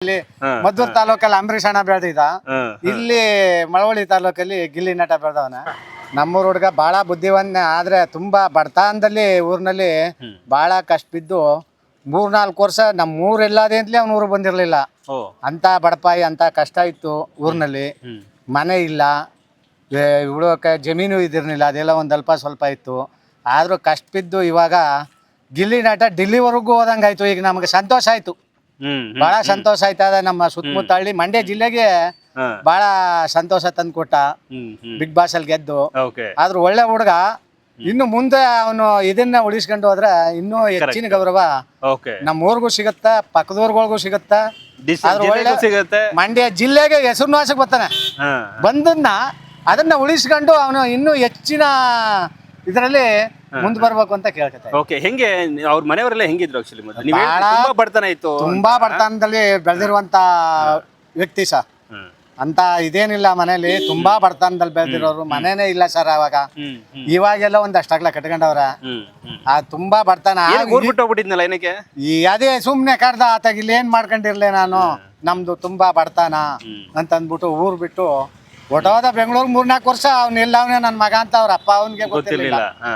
ಇಲ್ಲಿ ಮದ್ದೂರು ತಾಲೂಕಲ್ಲಿ ಅಂಬರೀಷ್ ಅಣ್ಣ ಬೆಳೆದಿದ್ದ. ಇಲ್ಲಿ ಮಳವಳ್ಳಿ ತಾಲೂಕಲ್ಲಿ ಗಿಲ್ಲಿ ನಟ ಬೆಳೆದವನ. ನಮ್ಮೂರ್ ಹುಡುಗ ಬಹಳ ಬುದ್ಧಿವಂತ, ಆದ್ರೆ ತುಂಬಾ ಬಡತನದಲ್ಲಿ ಊರಿನಲ್ಲಿ ಬಹಳ ಕಷ್ಟ ಬಿದ್ದು 3-4 ವರ್ಷ ನಮ್ಮ ಊರೆಲ್ಲದೆ ಅಂತಲೇ ಅವ್ನ ಊರು ಬಂದಿರ್ಲಿಲ್ಲ. ಅಂತ ಬಡಪಾಯಿ ಅಂತ ಕಷ್ಟ ಇತ್ತು ಊರಿನಲ್ಲಿ. ಮನೆ ಇಲ್ಲ, ಉಳೋಕೆ ಜಮೀನು ಇದಿರ್ಲಿಲ್ಲ, ಅದೆಲ್ಲ ಒಂದು ಅಲ್ಪ ಸ್ವಲ್ಪ ಇತ್ತು. ಆದ್ರೂ ಕಷ್ಟ ಬಿದ್ದು ಇವಾಗ ಗಿಲ್ಲಿ ನಟ ఢిల్లీವರೆಗೂ ಹೋದಂಗಾಯ್ತು. ಈಗ ನಮ್ಗೆ ಸಂತೋಷ ಆಯ್ತು, ಬಹಳ ಸಂತೋಷ ಆಯ್ತದ. ನಮ್ಮ ಸುತ್ತಮುತ್ತ ಹಳ್ಳಿ ಮಂಡ್ಯ ಜಿಲ್ಲೆಗೆ ಬಹಳ ಸಂತೋಷ ತಂದು ಕೊಟ್ಟ ಬಿಗ್ ಬಾಸ್ ಅಲ್ಲಿ ಗೆದ್ದು. ಆದ್ರೂ ಒಳ್ಳೆ ಹುಡುಗ, ಇನ್ನು ಮುಂದೆ ಅವನು ಇದನ್ನ ಉಳಿಸ್ಕೊಂಡು ಹೋದ್ರೆ ಇನ್ನೂ ಹೆಚ್ಚಿನ ಗೌರವ ನಮ್ಮ ಊರಿಗೂ ಸಿಗತ್ತ, ಪಕ್ಕದೂರ್ಗಳಿಗೂ ಸಿಗತ್ತ. ಮಂಡ್ಯ ಜಿಲ್ಲೆಗೆ ಹೆಸರುವಾಸಕ್ಕೆ ಬರ್ತಾನೆ. ಬಂದನ್ನ ಅದನ್ನ ಉಳಿಸ್ಕೊಂಡು ಅವನು ಇನ್ನೂ ಹೆಚ್ಚಿನ ಇದರಲ್ಲಿ ಮುಂದೆ ಬರ್ಬೇಕು ಅಂತ ಕೇಳ್ಕತ್ತೆ. ಓಕೆ, ಹೆಂಗೆ ಅವ್ರ ಮನೆಯವರೆಲ್ಲ ಹೆಂಗಿದ್ರು? ಆಕ್ಚುಲಿ ತುಂಬಾ ಬಡತನ ಇತ್ತು, ತುಂಬಾ ಬಡತನದಲ್ಲಿ ಬೆಳೆದಿರುವಂತ ವ್ಯಕ್ತಿ ಸರ್. ಅಂತ ಇದೇನಿಲ್ಲ, ಮನೇಲಿ ತುಂಬಾ ಬಡತನದಲ್ಲಿ ಬೆಳೆದಿರೋರು. ಮನೇನೆ ಇಲ್ಲ ಸರ್ ಅವಾಗ. ಇವಾಗೆಲ್ಲ ಒಂದಷ್ಟಾಗ್ಲ ಕಟ್ಕೊಂಡವ್ರ. ತುಂಬಾ ಬಡತನ ಹೋಗ್ಬಿಟ್ಟಿದ್ನಲ್ಲ ಏನಕ್ಕೆ ಈ ಅದೇ ಸುಮ್ನೆ ಕರ್ದ ಆತಾಗ ಇಲ್ಲಿ ಏನ್ ಮಾಡ್ಕೊಂಡಿರ್ಲಿ ನಾನು, ನಮ್ದು ತುಂಬಾ ಬಡತನ ಅಂತ ಅಂದ್ಬಿಟ್ಟು ಊರ್ ಬಿಟ್ಟು ಹೊಟ್ಟೋದ ಬೆಂಗಳೂರು 3-4 ವರ್ಷ. ಅವ್ನ ಇಲ್ಲ, ಅವನೇ ನನ್ನ ಮಗ ಅಂತ ಅವ್ರ ಅಪ್ಪ ಅವನ್ಗೆ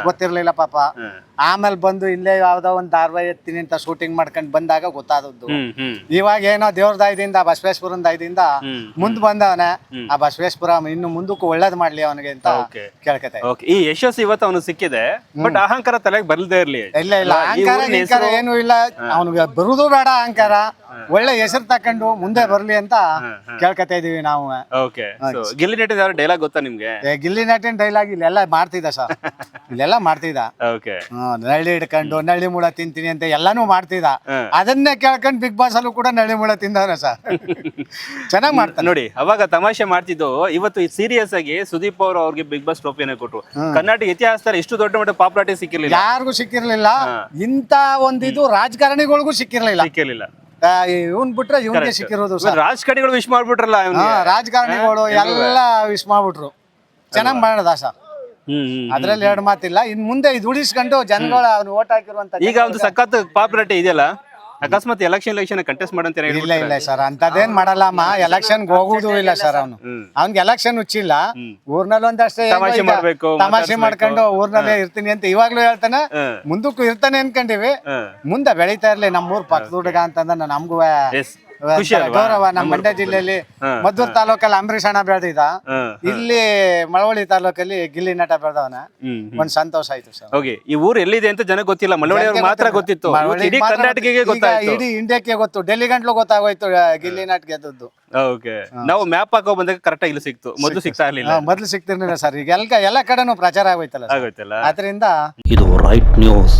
ಗೊತ್ತಿರ್ಲಿಲ್ಲ ಪಾಪ. ಆಮೇಲೆ ಬಂದು ಇಲ್ಲೇ ಯಾವ್ದೋ ಒಂದ್ ಧಾರಾವಾಹಿ ಎತ್ತೀನಿ ಅಂತ ಶೂಟಿಂಗ್ ಮಾಡ್ಕೊಂಡ್ ಬಂದಾಗ ಗೊತ್ತಾದದ್ದು. ಇವಾಗ ಏನೋ ದೇವ್ರ ದಯದಿಂದ, ಬಸವೇಶ್ವರನ ದಯದಿಂದ ಮುಂದ್ ಬಂದವನೆ. ಆ ಬಸವೇಶ್ವರ ಇನ್ನು ಮುಂದಕ್ಕೂ ಒಳ್ಳೇದ್ ಮಾಡ್ಲಿ ಅವನಿಗೆ ಅಂತ ಕೇಳ್ಕತೆ. ಈ ಯಶಸ್ಸು ಇವತ್ತು ಅವನು ಸಿಕ್ಕಿದೆ, ಬಟ್ ಅಹಂಕಾರ ತಲೆಗೆ ಬರಲ್ದೇ ಇರ್ಲಿ. ಇಲ್ಲ ಅಹಂಕಾರ ಏನು ಇಲ್ಲ, ಅವನಿಗೆ ಬರುದು ಬೇಡ ಅಹಂಕಾರ. ಒಳ್ಳೆ ಹೆಸರು ತಕೊಂಡು ಮುಂದೆ ಬರ್ಲಿ ಅಂತ ಕೇಳ್ಕತಾ ಇದೀವಿ ನಾವು. ಗಿಲ್ಲಿ ನಟಿನ ಡೈಲಾಗ್ ಗೊತ್ತಾ ನಿಮ್ಗೆ? ಗಿಲ್ಲಿ ನಟಿನ ಡೈಲಾಗ್ ಇಲ್ಲೆಲ್ಲ ಮಾಡ್ತಿದ್ದ ಸರ್, ಇಲ್ಲೆಲ್ಲ ಮಾಡ್ತಿದ್ದ. ನಳ್ಳಿ ಹಿಡ್ಕೊಂಡು ನಳ್ಳಿ ಮುಳ ತಿಂತೀನಿ ಅಂತ ಎಲ್ಲಾನು ಮಾಡ್ತಿದ್ದ. ಅದನ್ನೇ ಕೇಳ್ಕೊಂಡು ಬಿಗ್ ಬಾಸ್ ಅಲ್ಲೂ ಕೂಡ ನಳ್ಳಿ ಮುಳ ತಿಂದವನ ಸರ್. ಚೆನ್ನಾಗ್ ಮಾಡ್ತಾನೆ ನೋಡಿ. ಅವಾಗ ತಮಾಷೆ ಮಾಡ್ತಿದ್ದು, ಇವತ್ತು ಸೀರಿಯಸ್ ಆಗಿ ಸುದೀಪ್ ಅವ್ರಿಗೆ ಬಿಗ್ ಬಾಸ್ ಟ್ರೋಫಿಯನ್ನು ಕೊಟ್ರು. ಕರ್ನಾಟಕ ಇತಿಹಾಸದಲ್ಲಿ ಇಷ್ಟು ದೊಡ್ಡ ಮಟ್ಟ ಪಾಪ್ಯುಲಾರಿಟಿ ಸಿಕ್ಕಿರ್ಲಿಲ್ಲ, ಯಾರಿಗೂ ಸಿಕ್ಕಿರ್ಲಿಲ್ಲ. ಇಂತ ಒಂದಿದು ರಾಜಕಾರಣಿಗಳಿಗೂ ಸಿಕ್ಕಿರ್ಲಿಲ್ಲ. ಇವನ್ ಬಿಟ್ರೆ ಇವ್ನಿಗೆ ಸಿಕ್ಕಿರೋದು. ರಾಜಕಾರಣಿಗಳು ವಿಶ್ ಮಾಡ್ಬಿಟ್ರಲ್ಲ, ರಾಜಕಾರಣಿಗಳು ಎಲ್ಲ ವಿಶ್ ಮಾಡ್ಬಿಟ್ರು. ಚೆನ್ನಾಗ್ ಮಾಡದ ಸರ್, ಅದ್ರಲ್ಲಿ 2 ಮಾತಿಲ್ಲ. ಇನ್ ಮುಂದೆ ಇದು ಉಳಿಸ್ಕೊಂಡು ಜನಗಳು ಅವ್ನು ಓಟ್ ಹಾಕಿರುವಂತ. ಈಗ ಒಂದು ಸಖತ್ ಪಾಪ್ಯುಲಾರಿಟಿ ಇದೆಯಲ್ಲ, ಅಕಸ್ಮಾತ್ ಎಲೆಕ್ಷನ್ ಕಂಟೆಸ್ಟ್ ಮಾಡಂತ ಇಲ್ಲ ಸರ್, ಅಂತದೇನ್ ಮಾಡಲ್ಲಮ್ಮ. ಎಲೆಕ್ಷನ್ ಹೋಗುದು ಇಲ್ಲ ಸರ್. ಅವ್ನಿಗೆ ಎಲೆಕ್ಷನ್ ಹುಚ್ಚಿಲ್ಲ. ಊರ್ನಲ್ಲಿ ಒಂದಷ್ಟೇ ತಮಾಷೆ ಮಾಡ್ಕೊಂಡು ಊರ್ನಲ್ಲೇ ಇರ್ತೀನಿ ಅಂತ ಇವಾಗ್ಲೂ ಹೇಳ್ತಾನೆ, ಮುಂದಕ್ಕೂ ಇರ್ತಾನೆ ಅನ್ಕೊಂಡಿವಿ. ಮುಂದೆ ಬೆಳೀತಾ ಇರ್ಲಿ ನಮ್ಮೂರ್ ಪಕ್ಕದ ಹುಡುಗ ಅಂತಂದ್ರೆ ನಮ್ಗೂ ಗೌರವ. ನಮ್ಮ ಮಂಡ್ಯ ಜಿಲ್ಲೆಯಲ್ಲಿ ಮದ್ದೂರು ತಾಲೂಕಲ್ಲಿ ಅಂಬರೀಷ್ ಅಣ್ಣ ಬೆಳೆದಿದ್ದ. ಇಲ್ಲಿ ಮಳವಳ್ಳಿ ತಾಲೂಕಲ್ಲಿ ಗಿಲ್ಲಿ ನಟ ಬೆಳೆದವನ. ಒಂದ್ ಸಂತೋಷ ಆಯ್ತು ಸರ್. ಈ ಊರು ಎಲ್ಲಿದೆ ಅಂತ ಜನ ಗೊತ್ತಿಲ್ಲ, ಮಳವಳ್ಳಿ ಮಾತ್ರ ಗೊತ್ತಿತ್ತು. ಇಡೀ ಕರ್ನಾಟಕಕ್ಕೆ ಗೊತ್ತಾಯ್ತು, ಇಡೀ ಇಂಡಿಯಾಕ್ಕೆ ಗೊತ್ತು, ಡೆಲ್ಲಿ ಗಂಟ್ಲು ಗೊತ್ತಾಗೋಯ್ತು ಗಿಲ್ಲಿ ನಟ್ ಗೆದ್ದದ್ದು. ನಾವು ಮ್ಯಾಪ್ ಹಾಕೋ ಬಂದಾಗ ಕರೆಕ್ಟ್ ಇಲ್ಲಿ ಸಿಕ್ತು, ಮೊದಲು ಸಿಗ್ತಾ ಇರ್ಲಿಲ್ಲ. ಮೊದಲು ಸಿಗ್ತಿರ್ಲಿಲ್ಲ ಸರ್. ಈಗ ಎಲ್ಲ ಕಡೆನೂ ಪ್ರಚಾರ ಆಗೋಯ್ತಲ್ಲ, ಅದರಿಂದ ಇದು ರೈಟ್ ನ್ಯೂಸ್.